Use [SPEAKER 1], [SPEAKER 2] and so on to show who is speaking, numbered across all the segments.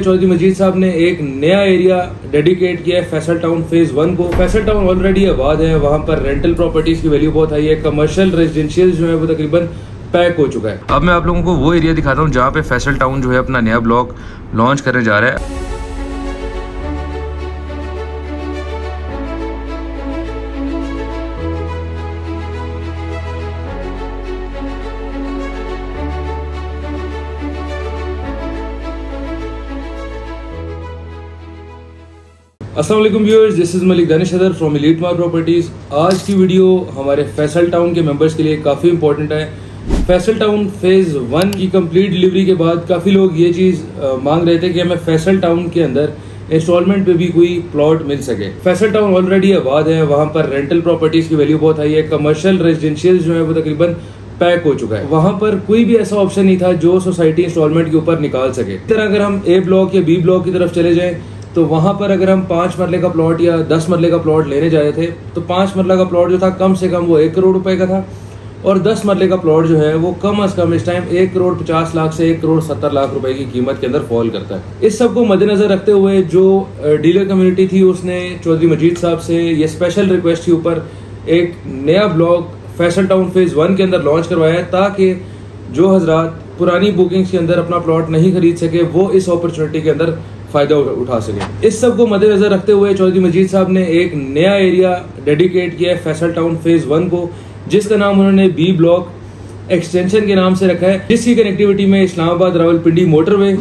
[SPEAKER 1] चौधरी मजीद साहब ने एक नया एरिया डेडिकेट किया है फैसल टाउन फेज़ 1 को। फैसल टाउन ऑलरेडी आबाद है, वहाँ पर रेंटल प्रॉपर्टीज़ की वैल्यू बहुत हाई है। कमर्शियल रेजिडेंशियल जो है वो तकरीबन पैक हो चुका है। अब मैं आप लोगों को वो एरिया दिखाता हूँ जहाँ पे फैसल टाउन जो है अपना नया ब्लॉक लॉन्च करने जा रहा है। अस्सलाम वालेकुम viewers, this is Malik Danish Haider from Elite Mark Properties. आज की वीडियो हमारे फैसल टाउन के मेंबर्स के लिए काफ़ी इंपॉर्टेंट है। फैसल टाउन फेज़ 1 की कंप्लीट डिलीवरी के बाद काफ़ी लोग ये चीज़ मांग रहे थे कि हमें फैसल टाउन के अंदर इंस्टॉलमेंट पे भी कोई प्लॉट मिल सके। फैसल टाउन ऑलरेडी आबाद है, वहाँ पर रेंटल प्रॉपर्टीज़ की वैल्यू बहुत हाई है। कमर्शियल रेजिडेंशियल जो है वो तकरीबन पैक हो चुका है। वहाँ पर कोई भी ऐसा ऑप्शन नहीं था जो सोसाइटी इंस्टॉलमेंट के ऊपर निकाल सके। इस तरह अगर हम ए ब्लॉक या बी ब्लॉक की तरफ चले जाएँ तो वहाँ पर अगर हम 5 मरले का प्लॉट या 10 मरले का प्लॉट लेने जा रहे थे तो 5 मरला का प्लॉट जो था कम से कम वो 1 करोड़ रुपए का था, और 10 मरले का प्लॉट जो है वो कम अज़ कम इस टाइम 1 करोड़ 50 लाख से 1 करोड़ 70 लाख रुपए की कीमत के अंदर फॉल करता है। इस सब को मद्देनजर रखते हुए जो डीलर कम्युनिटी थी उसने चौधरी मजीद साहब से ये स्पेशल रिक्वेस्ट के ऊपर एक नया ब्लॉक फैसल टाउन फेज़ 1 के अंदर लॉन्च करवाया है, ताकि जो हजरात पुरानी बुकिंग्स के अंदर अपना प्लॉट नहीं खरीद सके वो इस अपॉर्चुनिटी के अंदर फ़ायदा उठा सके। इस सब को मद्देनजर रखते हुए चौधरी मजीद साहब ने एक नया एरिया डेडिकेट किया है फैसल टाउन फेज़ 1 को, जिसका नाम उन्होंने बी ब्लॉक एक्सटेंशन के नाम से रखा है, जिसकी कनेक्टिविटी में इस्लामाबाद रावलपिंडी मोटरवे,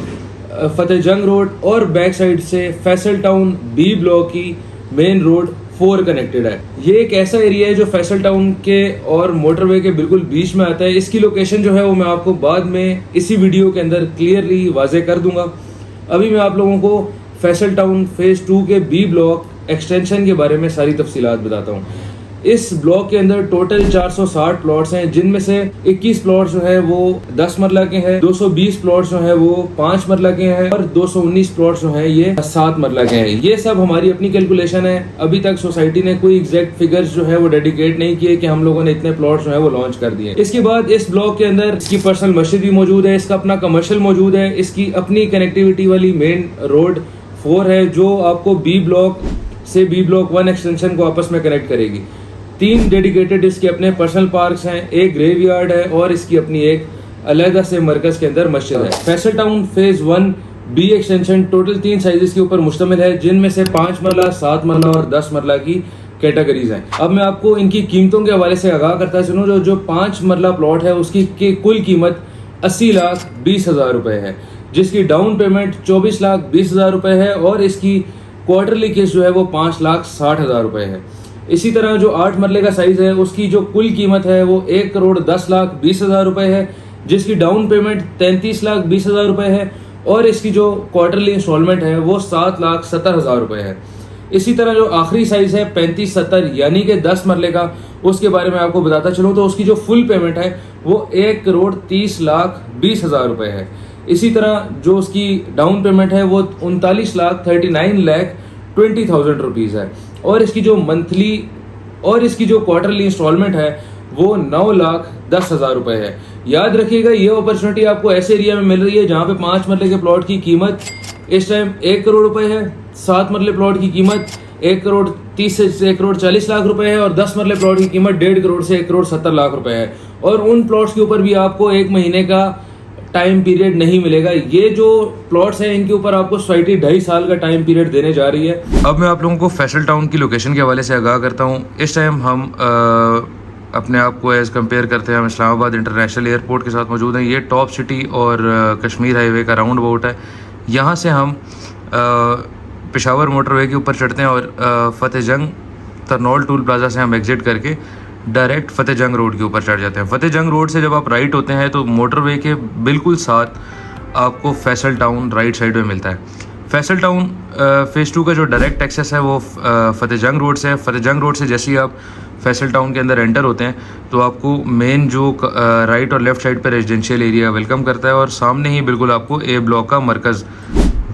[SPEAKER 1] फतेह जंग रोड और बैक साइड से फैसल टाउन बी ब्लॉक की मेन रोड 4 कनेक्टेड है। ये एक ऐसा एरिया है जो फैसल टाउन के और मोटरवे के बिल्कुल बीच में आता है। इसकी लोकेशन जो है वो मैं आपको बाद में इसी वीडियो के अंदर क्लियरली वाजे कर दूंगा। अभी मैं आप लोगों को फैसल टाउन फेज़ 2 के बी ब्लॉक एक्सटेंशन के बारे में सारी तफसीलात बताता हूँ। इस ब्लॉक के अंदर टोटल 460 प्लॉट्स हैं, जिनमें से 21 प्लॉट्स जो है वो 10 मरला के हैं, 220 प्लॉट्स जो है वो 5 मरला के हैं और 219 प्लॉट्स जो हैं ये 7 मरला के हैं। ये सब हमारी अपनी कैलकुलेशन है। अभी तक सोसाइटी ने कोई एग्जैक्ट फिगर्स जो है वो डेडिकेट नहीं किए कि हम लोगों ने इतने प्लॉट्स जो है वो लॉन्च कर दिए। इसके बाद इस ब्लॉक के अंदर इसकी पर्सनल मस्जिद भी मौजूद है, इसका अपना कमर्शियल मौजूद है, इसकी अपनी कनेक्टिविटी वाली मेन रोड 4 है जो आपको बी ब्लॉक से बी ब्लॉक 1 एक्सटेंशन को आपस में कनेक्ट करेगी। 3 डेडिकेटेड इसके अपने पर्सनल पार्क्स हैं, एक ग्रेवयार्ड है और इसकी अपनी एक अलहदा से मरकज के अंदर मस्जिद है। Faisal Town phase 1 B extension total 3 sizes के ऊपर मुश्तमिल है, जिनमें से 5 मरला, 7 मरला और 10 मरला की कैटेगरीज हैं। अब मैं आपको इनकी कीमतों के हवाले से आगाह करता चलूँ। जो 5 मरला प्लॉट है उसकी कुल कीमत 80,20,000 रुपए है, जिसकी डाउन पेमेंट 24,20,000 रुपए है और इसकी क्वार्टरली किस्त जो है वो 5,60,000 रुपए है। इसी तरह जो 8 मरले का साइज है उसकी जो कुल कीमत है वो 1,10,20,000 रुपए है, जिसकी डाउन पेमेंट 33,20,000 रुपए है और इसकी जो क्वार्टरली इंस्टॉलमेंट है वो 7,70,000 रुपए है। इसी तरह जो आखिरी साइज है 35-70 यानी कि 10 मरले का, उसके बारे में आपको बताता चलूँ तो उसकी जो फुल पेमेंट है वो 1,30,20,000 रुपए है। इसी तरह जो उसकी डाउन पेमेंट है वो 39,39,20,000 रुपीज़ है और इसकी जो मंथली और इसकी जो क्वार्टरली इंस्टॉलमेंट है वो 9,10,000 रुपए है। याद रखिएगा ये अपॉर्चुनिटी आपको ऐसे एरिया में मिल रही है जहाँ पे 5 मरले के प्लॉट की कीमत इस टाइम 1 करोड़ रुपए है, 7 मरले प्लॉट की कीमत 1,30 से 1,40,00,000 रुपए है और 10 मरले प्लॉट की कीमत 1.5 करोड़ से 1,70,00,000 रुपए है। और उन प्लॉट्स के ऊपर भी आपको 1 महीने का टाइम पीरियड नहीं मिलेगा। ये जो प्लॉट्स हैं इनके ऊपर आपको सोसाइटी 2.5 साल का टाइम पीरियड देने जा रही है। अब मैं आप लोगों को फैसल टाउन की लोकेशन के हवाले से आगाह करता हूँ। इस टाइम हम अपने आप को एज़ कम्पेयर करते हैं, हम इस्लामाबाद इंटरनेशनल एयरपोर्ट के साथ मौजूद हैं। ये टॉप सिटी और कश्मीर हाईवे का राउंड अबाउट है। यहाँ से हम पेशावर मोटरवे के ऊपर चढ़ते हैं और फतेह जंग तरनौल टूल प्लाजा से हम एग्ज़िट करके डायरेक्ट फतेह जंग रोड के ऊपर चढ़ जाते हैं। फतेह जंग रोड से जब आप राइट होते हैं तो मोटरवे के बिल्कुल साथ आपको फैसल टाउन राइट साइड में मिलता है। फैसल टाउन फेज़ 2 का जो डायरेक्ट एक्सेस है वो फतेह जंग रोड से है। फतेह जंग रोड से जैसे ही आप फैसल टाउन के अंदर एंटर होते हैं तो आपको मेन जो राइट और लेफ़्ट साइड पर रेजिडेंशियल एरिया वेलकम करता है और सामने ही बिल्कुल आपको ए ब्लॉक का मरकज़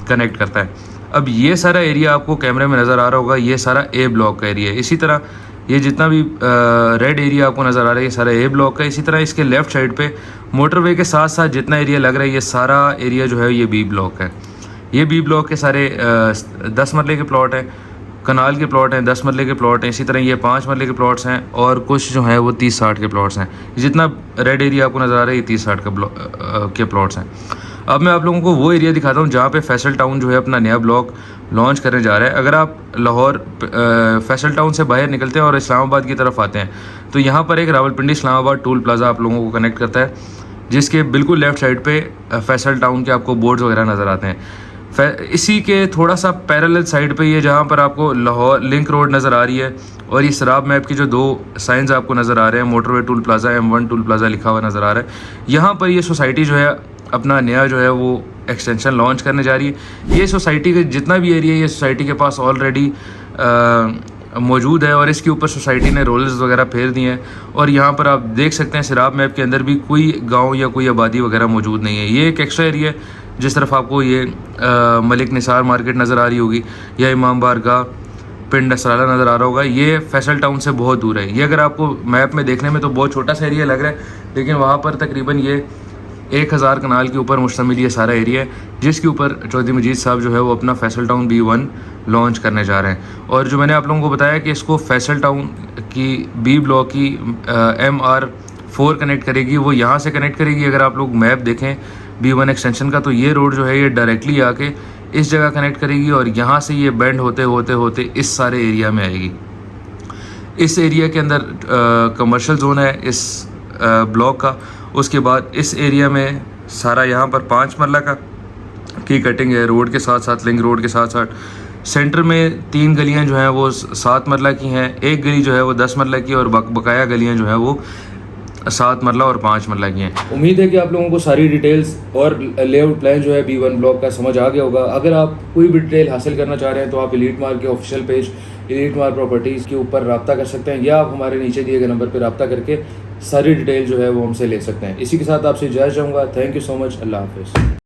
[SPEAKER 1] कनेक्ट करता है। अब ये सारा एरिया आपको कैमरे में नज़र आ रहा होगा, ये सारा ए ब्लॉक का एरिया है। इसी तरह ये जितना भी रेड एरिया आपको नज़र आ रहा है ये सारा ए ब्लॉक का। इसी तरह इसके लेफ़्ट साइड पे मोटरवे के साथ साथ जितना एरिया लग रहा है ये सारा एरिया जो है ये बी ब्लॉक है। ये बी ब्लॉक के सारे 10 मरले के प्लॉट हैं, कनाल के प्लॉट हैं, 10 मरले के प्लॉट हैं। इसी तरह ये 5 मरले के प्लॉट्स हैं और कुछ जो हैं वो 30-60 के प्लॉट्स हैं। जितना रेड एरिया आपको नज़र आ रहा है ये 30-60 के प्लॉट्स हैं। अब मैं आप लोगों को वो एरिया दिखाता हूँ जहाँ पे फैसल टाउन जो है अपना नया ब्लॉक लॉन्च करने जा रहा है। अगर आप लाहौर फैसल टाउन से बाहर निकलते हैं और इस्लामाबाद की तरफ आते हैं तो यहाँ पर एक रावलपिंडी इस्लामाबाद टोल प्लाज़ा आप लोगों को कनेक्ट करता है, जिसके बिल्कुल लेफ़्ट साइड पे फैसल टाउन के आपको बोर्ड्स वगैरह नज़र आते हैं। इसी के थोड़ा सा पैरेलल साइड पे ये जहाँ पर आपको लाहौर लिंक रोड नज़र आ रही है और ये सराब मैप की जो 2 साइंस आपको नज़र आ रहे हैं, motorway toll plaza, M1 toll plaza लिखा हुआ नज़र आ रहा है। यहाँ पर ये सोसाइटी जो है अपना नया जो है वो एक्सटेंशन लॉन्च करने जा रही है। ये सोसाइटी का जितना भी एरिया ये सोसाइटी के पास ऑलरेडी मौजूद है और इसके ऊपर सोसाइटी ने रोल्स वगैरह फेर दिए हैं और यहाँ पर आप देख सकते हैं सिराब मैप के अंदर भी कोई गांव या कोई आबादी वगैरह मौजूद नहीं है। ये एक एक्स्ट्रा एरिया है। जिस तरफ आपको ये मलिक निसार मार्केट नज़र आ रही होगी या इमाम बारगाह पिंड असराला नज़र आ रहा होगा, ये फैसल टाउन से बहुत दूर है। ये अगर आपको मैप में देखने में तो बहुत छोटा सा एरिया लग रहा है, लेकिन वहाँ पर तकरीबन ये 1000 कनाल के ऊपर मुश्तमिल ये सारा एरिया है, जिसके ऊपर चौधरी मजीद साहब जो है वो अपना फैसल टाउन B1 लॉन्च करने जा रहे हैं। और जो मैंने आप लोगों को बताया कि इसको फैसल टाउन की B ब्लॉक की MR4 कनेक्ट करेगी, वो यहाँ से कनेक्ट करेगी। अगर आप लोग मैप देखें B1 एक्सटेंशन का तो ये रोड जो है ये डायरेक्टली आके इस जगह कनेक्ट करेगी और यहाँ से ये बेंड होते होते होते इस सारे एरिया में आएगी। इस एरिया के अंदर कमर्शियल जोन है इस ब्लॉक का। उसके बाद इस एरिया में सारा यहाँ पर 5 मरला की कटिंग है रोड के साथ साथ, लिंक रोड के साथ साथ। सेंटर में 3 गलियाँ जो हैं वो 7 मरला की हैं, एक गली जो है वो 10 मरला की और बकाया गलियाँ जो हैं वो 7 मरला और 5 मरला की हैं। उम्मीद है कि आप लोगों को सारी डिटेल्स और लेआउट प्लान जो है B1 ब्लॉक का समझ आ गया होगा। अगर आप कोई भी डिटेल हासिल करना चाह रहे हैं तो आप एलीट मार्क के official page elite Mark properties के ऊपर रब्ता कर सकते हैं या आप हमारे नीचे दिए गए नंबर पर रब्ता करके सारी डिटेल जो है वो हमसे ले सकते हैं। इसी के साथ आपसे इजाज़त चाहूँगा। Thank you so much. अल्लाह हाफिज़।